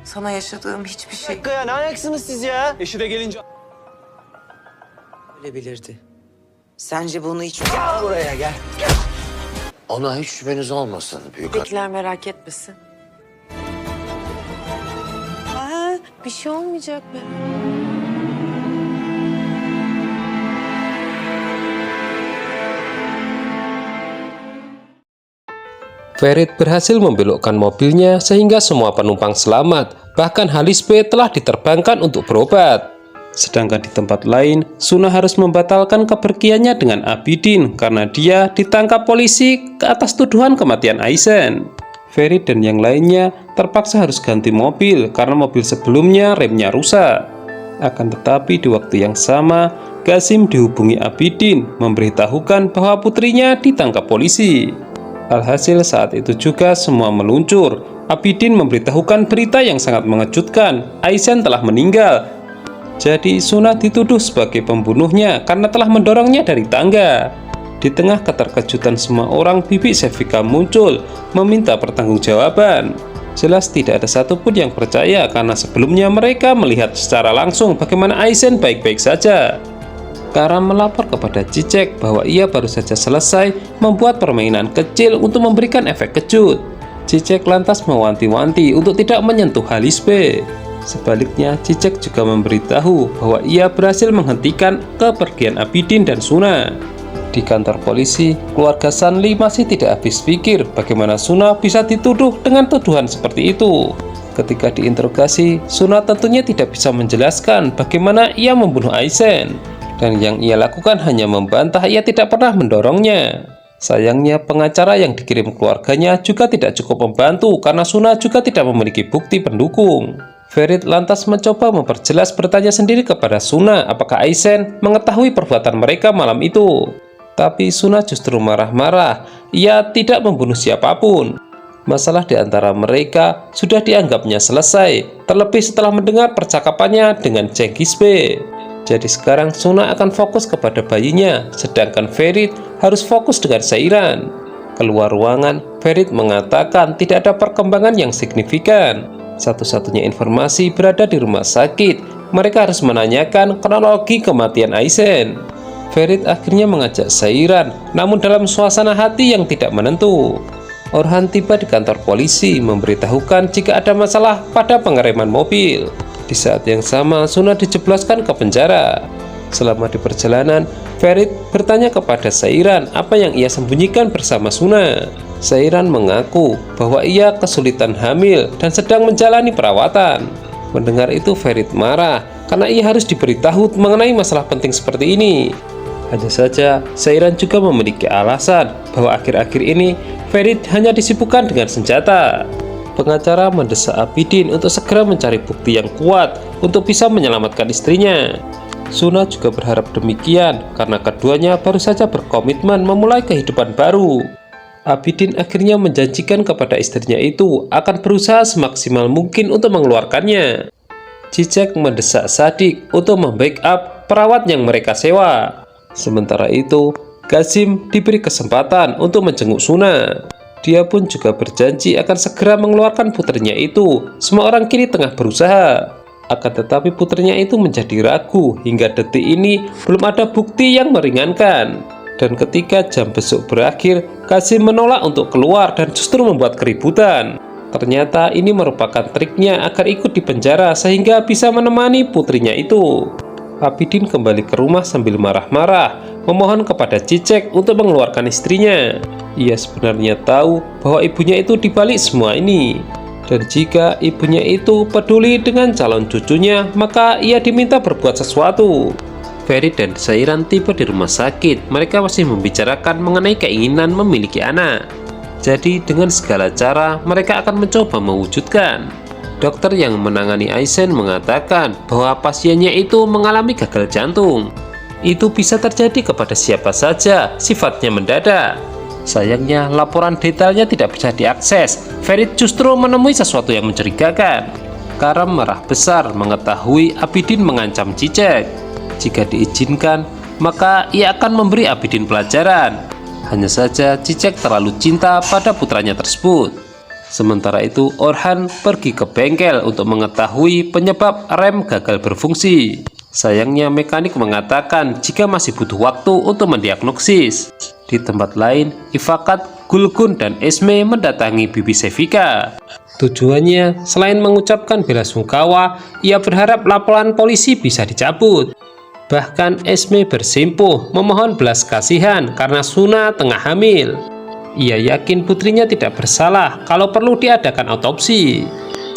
Sana yaşadığım hiçbir şey dakika ya, ne ayaksınız siz ya? Eşi de gelince... ölebilirdi. Sence bunu hiç... Gel buraya gel. Ona hiç şüpheniz olmasın büyük hanım. Bekler merak etmesin. Ha, bir şey olmayacak mı? Ferit berhasil membelokkan mobilnya sehingga semua penumpang selamat. Bahkan Halis B telah diterbangkan untuk berobat. Sedangkan di tempat lain, Suna harus membatalkan kepergiannya dengan Abidin karena dia ditangkap polisi ke atas tuduhan kematian Aizen. Ferit dan yang lainnya terpaksa harus ganti mobil karena mobil sebelumnya remnya rusak. Akan tetapi di waktu yang sama, Qasim dihubungi Abidin memberitahukan bahwa putrinya ditangkap polisi. Alhasil saat itu juga semua meluncur. Abidin memberitahukan berita yang sangat mengejutkan. Aizen telah meninggal. Jadi Suna dituduh sebagai pembunuhnya karena telah mendorongnya dari tangga. Di tengah keterkejutan semua orang, Bibi Sevika muncul meminta pertanggungjawaban. Jelas tidak ada satupun yang percaya karena sebelumnya mereka melihat secara langsung bagaimana Aizen baik-baik saja. Karam melapor kepada Cicek bahwa ia baru saja selesai membuat permainan kecil untuk memberikan efek kejut. Cicek lantas mewanti-wanti untuk tidak menyentuh Halis B. Sebaliknya, Cicek juga memberitahu bahwa ia berhasil menghentikan kepergian Abidin dan Suna. Di kantor polisi, keluarga Sanli masih tidak habis pikir bagaimana Suna bisa dituduh dengan tuduhan seperti itu. Ketika diinterogasi, Suna tentunya tidak bisa menjelaskan bagaimana ia membunuh Aizen. Dan yang ia lakukan hanya membantah, ia tidak pernah mendorongnya. Sayangnya pengacara yang dikirim keluarganya juga tidak cukup membantu karena Suna juga tidak memiliki bukti pendukung. Ferit lantas mencoba memperjelas, bertanya sendiri kepada Suna apakah Aizen mengetahui perbuatan mereka malam itu. Tapi Suna justru marah-marah, ia tidak membunuh siapapun. Masalah di antara mereka sudah dianggapnya selesai, terlebih setelah mendengar percakapannya dengan Cengiz B. Jadi sekarang Suna akan fokus kepada bayinya, sedangkan Ferit harus fokus dengan Seiran. Keluar ruangan, Ferit mengatakan tidak ada perkembangan yang signifikan. Satu-satunya informasi berada di rumah sakit. Mereka harus menanyakan kronologi kematian Aizen. Ferit akhirnya mengajak Seiran, namun dalam suasana hati yang tidak menentu. Orhan tiba di kantor polisi memberitahukan jika ada masalah pada pengereman mobil. Di saat yang sama, Suna dijebloskan ke penjara. Selama di perjalanan, Ferit bertanya kepada Seiran apa yang ia sembunyikan bersama Suna. Seiran mengaku bahwa ia kesulitan hamil dan sedang menjalani perawatan. Mendengar itu, Ferit marah karena ia harus diberitahu mengenai masalah penting seperti ini. Hanya saja, Seiran juga memiliki alasan bahwa akhir-akhir ini Ferit hanya disibukkan dengan senjata. Pengacara mendesak Abidin untuk segera mencari bukti yang kuat untuk bisa menyelamatkan istrinya. Suna juga berharap demikian karena keduanya baru saja berkomitmen memulai kehidupan baru. Abidin akhirnya menjanjikan kepada istrinya itu akan berusaha semaksimal mungkin untuk mengeluarkannya. Cicek mendesak Sadik untuk membackup perawat yang mereka sewa. Sementara itu, Qasim diberi kesempatan untuk menjenguk Suna. Dia pun juga berjanji akan segera mengeluarkan putrinya itu. Semua orang kini tengah berusaha. Akan tetapi putrinya itu menjadi ragu. Hingga detik ini belum ada bukti yang meringankan. Dan ketika jam besok berakhir, Qasim menolak untuk keluar dan justru membuat keributan. Ternyata ini merupakan triknya agar ikut di penjara sehingga bisa menemani putrinya itu. Abidin kembali ke rumah sambil marah-marah, memohon kepada Cicek untuk mengeluarkan istrinya. Ia sebenarnya tahu bahwa ibunya itu dibalik semua ini. Dan jika ibunya itu peduli dengan calon cucunya, maka ia diminta berbuat sesuatu. Ferit dan Seiran tiba di rumah sakit. Mereka masih membicarakan mengenai keinginan memiliki anak. Jadi dengan segala cara mereka akan mencoba mewujudkan. Dokter yang menangani Aizen mengatakan bahwa pasiennya itu mengalami gagal jantung. Itu bisa terjadi kepada siapa saja, sifatnya mendadak. Sayangnya laporan detailnya tidak bisa diakses. Ferit justru menemui sesuatu yang mencurigakan. Karam marah besar mengetahui Abidin mengancam Cicek. Jika diizinkan, maka ia akan memberi Abidin pelajaran. Hanya saja Cicek terlalu cinta pada putranya tersebut. Sementara itu, Orhan pergi ke bengkel untuk mengetahui penyebab rem gagal berfungsi. Sayangnya mekanik mengatakan jika masih butuh waktu untuk mendiagnosis. Di tempat lain, Ifakat, Gulgun, dan Esme mendatangi Bibi Sevika. Tujuannya, selain mengucapkan bela sungkawa, ia berharap laporan polisi bisa dicabut. Bahkan Esme bersimpuh memohon belas kasihan karena Suna tengah hamil. Ia yakin putrinya tidak bersalah kalau perlu diadakan autopsi.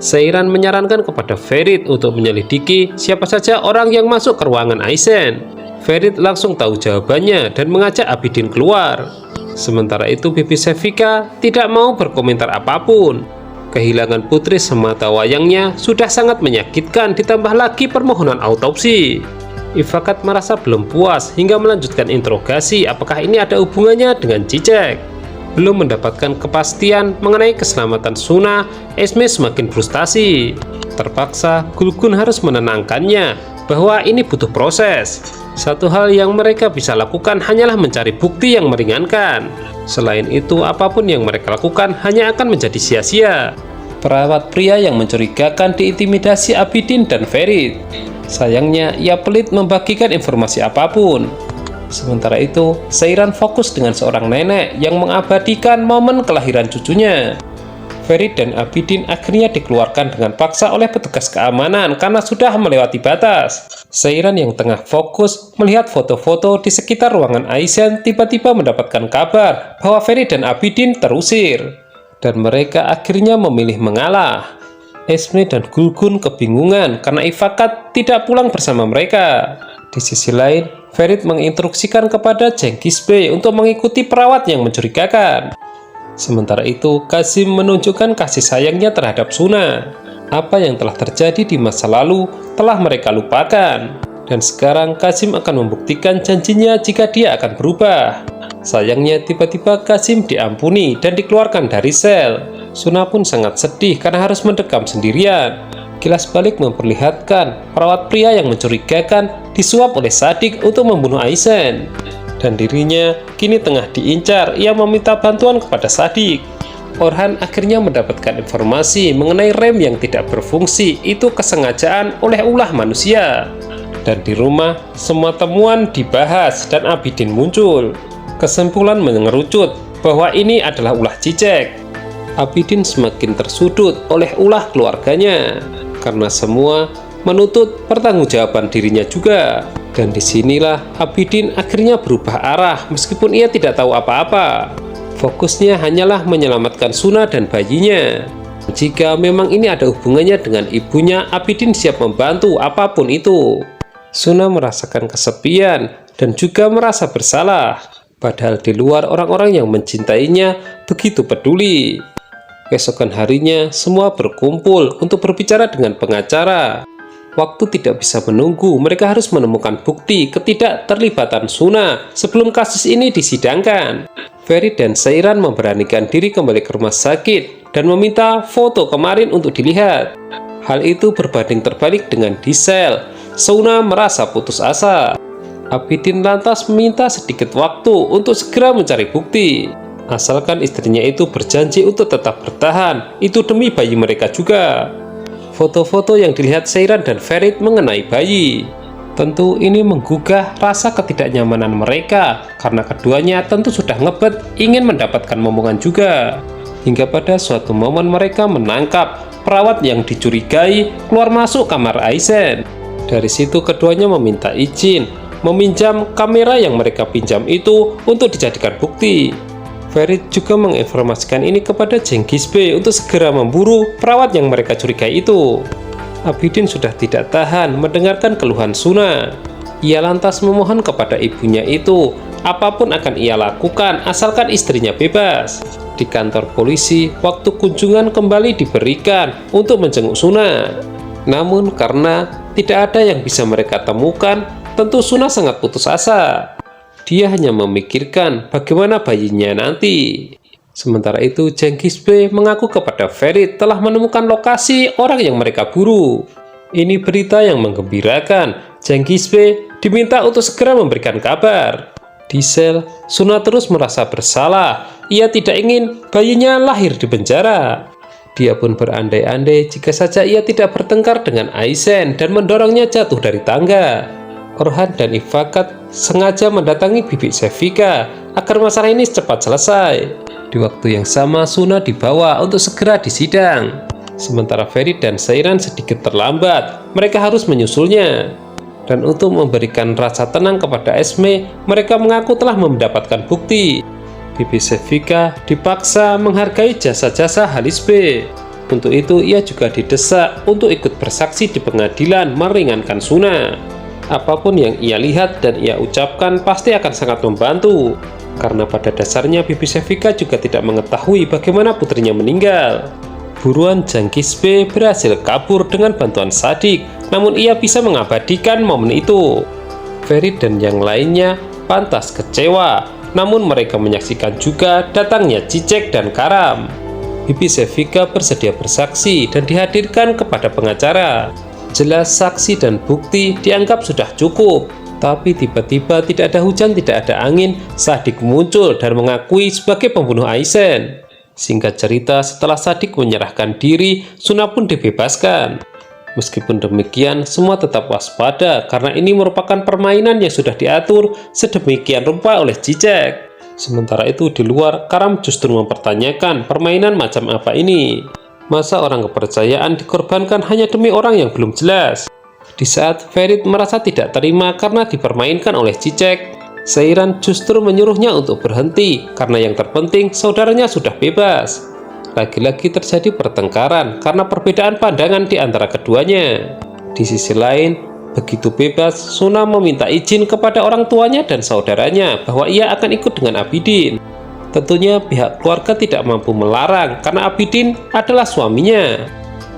Seiran menyarankan kepada Ferit untuk menyelidiki siapa saja orang yang masuk ke ruangan Aizen. Ferit langsung tahu jawabannya dan mengajak Abidin keluar. Sementara itu Bibi Sevika tidak mau berkomentar apapun. Kehilangan putri semata wayangnya sudah sangat menyakitkan, ditambah lagi permohonan autopsi. Ifakat merasa belum puas hingga melanjutkan interogasi apakah ini ada hubungannya dengan Cicek. Belum mendapatkan kepastian mengenai keselamatan Suna, Esme semakin frustasi. Terpaksa Gulgun harus menenangkannya bahwa ini butuh proses. Satu hal yang mereka bisa lakukan hanyalah mencari bukti yang meringankan. Selain itu, apapun yang mereka lakukan hanya akan menjadi sia-sia. Perawat pria yang mencurigakan diintimidasi Abidin dan Ferit. Sayangnya, ia pelit membagikan informasi apapun. Sementara itu, Seiran fokus dengan seorang nenek yang mengabadikan momen kelahiran cucunya. Ferit dan Abidin akhirnya dikeluarkan dengan paksa oleh petugas keamanan karena sudah melewati batas. Seiran yang tengah fokus melihat foto-foto di sekitar ruangan Aizen tiba-tiba mendapatkan kabar bahwa Ferit dan Abidin terusir. Dan mereka akhirnya memilih mengalah. Esme dan Gulgun kebingungan karena Ifakat tidak pulang bersama mereka. Di sisi lain, Ferit menginstruksikan kepada Cengiz-bey untuk mengikuti perawat yang mencurigakan. Sementara itu, Kazim menunjukkan kasih sayangnya terhadap Suna. Apa yang telah terjadi di masa lalu telah mereka lupakan. Dan sekarang Kazim akan membuktikan janjinya jika dia akan berubah. Sayangnya tiba-tiba Kazim diampuni dan dikeluarkan dari sel. Suna pun sangat sedih karena harus mendekam sendirian. Kilas balik memperlihatkan perawat pria yang mencurigakan disuap oleh Sadik untuk membunuh Aizen. Dan dirinya kini tengah diincar. Ia meminta bantuan kepada Sadik. Orhan akhirnya mendapatkan informasi mengenai rem yang tidak berfungsi itu kesengajaan oleh ulah manusia. Dan di rumah semua temuan dibahas dan Abidin muncul. Kesimpulan mengerucut bahwa ini adalah ulah Cicek. Abidin semakin tersudut oleh ulah keluarganya karena semua menuntut pertanggungjawaban dirinya juga. Dan disinilah Abidin akhirnya berubah arah meskipun ia tidak tahu apa-apa. Fokusnya hanyalah menyelamatkan Suna dan bayinya. Jika memang ini ada hubungannya dengan ibunya, Abidin siap membantu apapun itu. Suna merasakan kesepian dan juga merasa bersalah. Padahal di luar orang-orang yang mencintainya begitu peduli. Keesokan harinya semua berkumpul untuk berbicara dengan pengacara. Waktu tidak bisa menunggu, mereka harus menemukan bukti ketidakterlibatan Suna sebelum kasus ini disidangkan. Ferit dan Seiran memberanikan diri kembali ke rumah sakit dan meminta foto kemarin untuk dilihat. Hal itu berbanding terbalik dengan di sel. Suna merasa putus asa. Abidin lantas meminta sedikit waktu untuk segera mencari bukti. Asalkan istrinya itu berjanji untuk tetap bertahan, itu demi bayi mereka juga. Foto-foto yang dilihat Seiran dan Ferit mengenai bayi. Tentu ini menggugah rasa ketidaknyamanan mereka, karena keduanya tentu sudah ngebet ingin mendapatkan momongan juga. Hingga pada suatu momen mereka menangkap perawat yang dicurigai keluar masuk kamar Aizen. Dari situ keduanya meminta izin meminjam kamera yang mereka pinjam itu untuk dijadikan bukti. Ferit juga menginformasikan ini kepada Cengiz-bey untuk segera memburu perawat yang mereka curigai itu. Abidin sudah tidak tahan mendengarkan keluhan Suna. Ia lantas memohon kepada ibunya itu, apapun akan ia lakukan asalkan istrinya bebas. Di kantor polisi, waktu kunjungan kembali diberikan untuk menjenguk Suna. Namun karena tidak ada yang bisa mereka temukan, tentu Suna sangat putus asa. Dia hanya memikirkan bagaimana bayinya nanti. Sementara itu, Cengiz-bey mengaku kepada Ferit telah menemukan lokasi orang yang mereka buru. Ini berita yang menggembirakan. Cengiz-bey diminta untuk segera memberikan kabar. Di sel, Suna terus merasa bersalah. Ia tidak ingin bayinya lahir di penjara. Dia pun berandai-andai jika saja ia tidak bertengkar dengan Aizen dan mendorongnya jatuh dari tangga. Orhan dan Ifakat sengaja mendatangi Bibi Sevika agar masalah ini cepat selesai. Di waktu yang sama, Suna dibawa untuk segera disidang. Sementara Ferit dan Seiran sedikit terlambat, mereka harus menyusulnya. Dan untuk memberikan rasa tenang kepada Esme, mereka mengaku telah mendapatkan bukti. Bibi Sevika dipaksa menghargai jasa-jasa Halis B. Untuk itu ia juga didesak untuk ikut bersaksi di pengadilan meringankan Suna. Apapun yang ia lihat dan ia ucapkan pasti akan sangat membantu. Karena pada dasarnya Bibi Sevika juga tidak mengetahui bagaimana putrinya meninggal. Buruan Jang Kisbe berhasil kabur dengan bantuan Sadik, namun ia bisa mengabadikan momen itu. Ferit dan yang lainnya pantas kecewa, namun mereka menyaksikan juga datangnya Cicek dan Karam. Bibi Sevika bersedia bersaksi dan dihadirkan kepada pengacara. Jelas saksi dan bukti dianggap sudah cukup, tapi tiba-tiba tidak ada hujan, tidak ada angin, Sadik muncul dan mengakui sebagai pembunuh Aizen. Singkat cerita, setelah Sadik menyerahkan diri, Suna pun dibebaskan. Meskipun demikian, semua tetap waspada karena ini merupakan permainan yang sudah diatur sedemikian rupa oleh Cicek. Sementara itu di luar, Karam justru mempertanyakan permainan macam apa ini. Masa orang kepercayaan dikorbankan hanya demi orang yang belum jelas? Di saat Ferit merasa tidak terima karena dipermainkan oleh Cicek, Seiran justru menyuruhnya untuk berhenti karena yang terpenting saudaranya sudah bebas. Lagi-lagi terjadi pertengkaran karena perbedaan pandangan di antara keduanya. Di sisi lain, begitu bebas, Suna meminta izin kepada orang tuanya dan saudaranya bahwa ia akan ikut dengan Abidin. Tentunya pihak keluarga tidak mampu melarang karena Abidin adalah suaminya.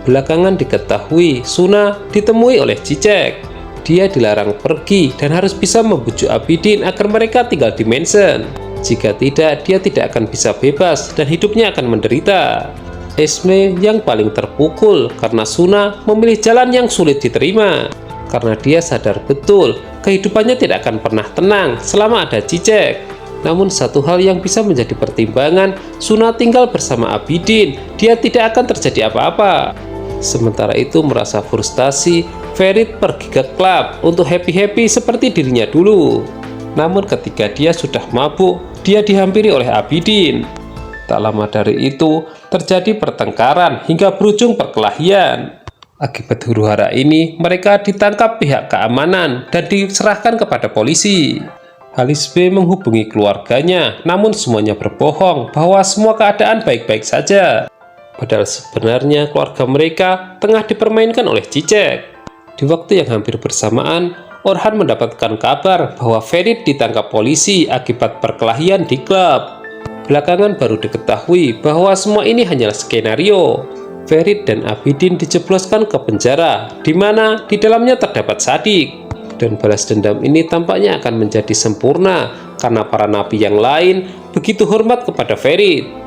Belakangan diketahui Suna ditemui oleh Cicek. Dia dilarang pergi dan harus bisa membujuk Abidin agar mereka tinggal di mansion. Jika tidak, dia tidak akan bisa bebas dan hidupnya akan menderita. Esme yang paling terpukul karena Suna memilih jalan yang sulit diterima. Karena dia sadar betul kehidupannya tidak akan pernah tenang selama ada Cicek. Namun satu hal yang bisa menjadi pertimbangan, Suna tinggal bersama Abidin, dia tidak akan terjadi apa-apa. Sementara itu merasa frustasi, Ferit pergi ke klub untuk happy-happy seperti dirinya dulu. Namun ketika dia sudah mabuk, dia dihampiri oleh Abidin. Tak lama dari itu, terjadi pertengkaran hingga berujung perkelahian. Akibat huru-hara ini, mereka ditangkap pihak keamanan dan diserahkan kepada polisi. Halis B menghubungi keluarganya, namun semuanya berbohong bahwa semua keadaan baik-baik saja. Padahal sebenarnya keluarga mereka tengah dipermainkan oleh Cicek. Di waktu yang hampir bersamaan, Orhan mendapatkan kabar bahwa Ferit ditangkap polisi akibat perkelahian di klub. Belakangan baru diketahui bahwa semua ini hanyalah skenario. Ferit dan Abidin dijebloskan ke penjara, di mana di dalamnya terdapat Sadik. Dan balas dendam ini tampaknya akan menjadi sempurna karena para nabi yang lain begitu hormat kepada Ferit.